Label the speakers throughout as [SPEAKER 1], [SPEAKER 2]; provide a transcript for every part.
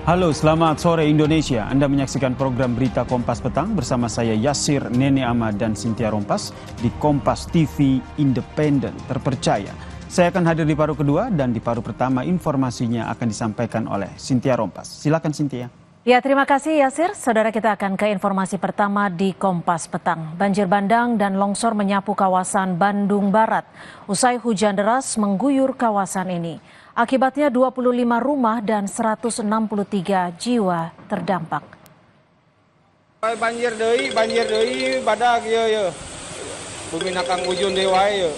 [SPEAKER 1] Halo, selamat sore Indonesia. Anda menyaksikan program Berita Kompas Petang bersama saya Yasir, Nene Ahmad, dan Cynthia Rompas di Kompas TV Independen Terpercaya. Saya akan hadir di paruh kedua dan di paruh pertama informasinya akan disampaikan oleh Cynthia Rompas. Silakan Cynthia.
[SPEAKER 2] Ya, terima kasih Yasir. Saudara, kita akan ke informasi pertama di Kompas Petang. Banjir bandang dan longsor menyapu kawasan Bandung Barat. Usai hujan deras mengguyur kawasan ini. Akibatnya 25 rumah dan 163 jiwa terdampak.
[SPEAKER 3] Banjir deui badag ye. Bumi nakang ujun deui wae.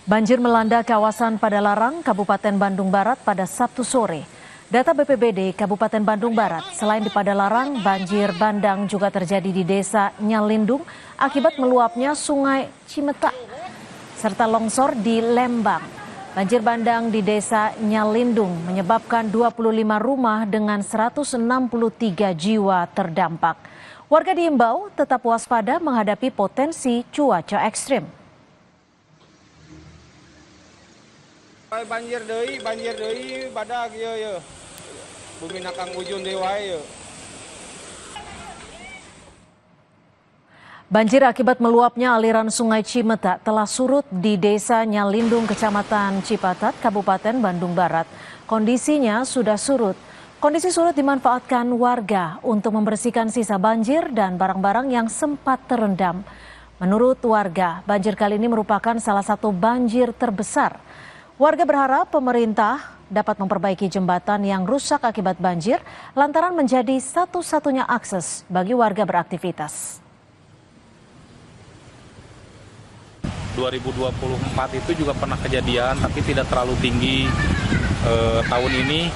[SPEAKER 2] Banjir melanda kawasan Padalarang, Kabupaten Bandung Barat pada Sabtu sore. Data BPBD Kabupaten Bandung Barat, selain di Padalarang, banjir bandang juga terjadi di Desa Nyalindung akibat meluapnya Sungai Cimetak, serta longsor di Lembang. Banjir bandang di Desa Nyalindung menyebabkan 25 rumah dengan 163 jiwa terdampak. Warga diimbau tetap waspada menghadapi potensi cuaca ekstrim.
[SPEAKER 3] Banjir deui badag ye. Bumi nakang ujun deui wae.
[SPEAKER 2] Banjir akibat meluapnya aliran Sungai Cimetak telah surut di Desa Nyalindung, Kecamatan Cipatat, Kabupaten Bandung Barat. Kondisinya sudah surut. Kondisi surut dimanfaatkan warga untuk membersihkan sisa banjir dan barang-barang yang sempat terendam. Menurut warga, banjir kali ini merupakan salah satu banjir terbesar. Warga berharap pemerintah dapat memperbaiki jembatan yang rusak akibat banjir lantaran menjadi satu-satunya akses bagi warga beraktivitas.
[SPEAKER 4] 2024 itu juga pernah kejadian tapi tidak terlalu tinggi. Tahun ini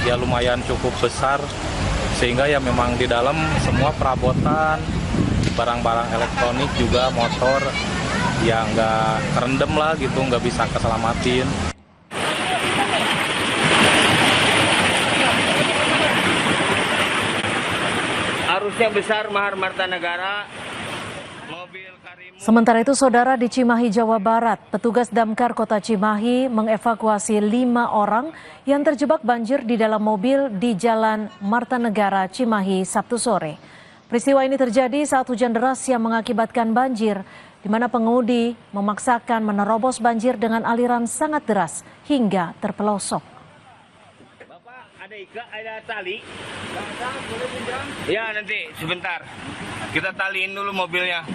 [SPEAKER 4] ya lumayan cukup besar sehingga ya memang di dalam semua perabotan, barang-barang elektronik juga motor ya nggak terendam lah gitu, nggak bisa keselamatin.
[SPEAKER 5] Arusnya besar Mahar Marta Negara.
[SPEAKER 2] Sementara itu, saudara, di Cimahi, Jawa Barat, petugas Damkar Kota Cimahi mengevakuasi 5 orang yang terjebak banjir di dalam mobil di Jalan Marta Negara, Cimahi, Sabtu sore. Peristiwa ini terjadi saat hujan deras yang mengakibatkan banjir, di mana pengemudi memaksakan menerobos banjir dengan aliran sangat deras hingga terpelosok.
[SPEAKER 5] Bapak, ada tali? Ya, nanti sebentar. Kita taliin dulu mobilnya.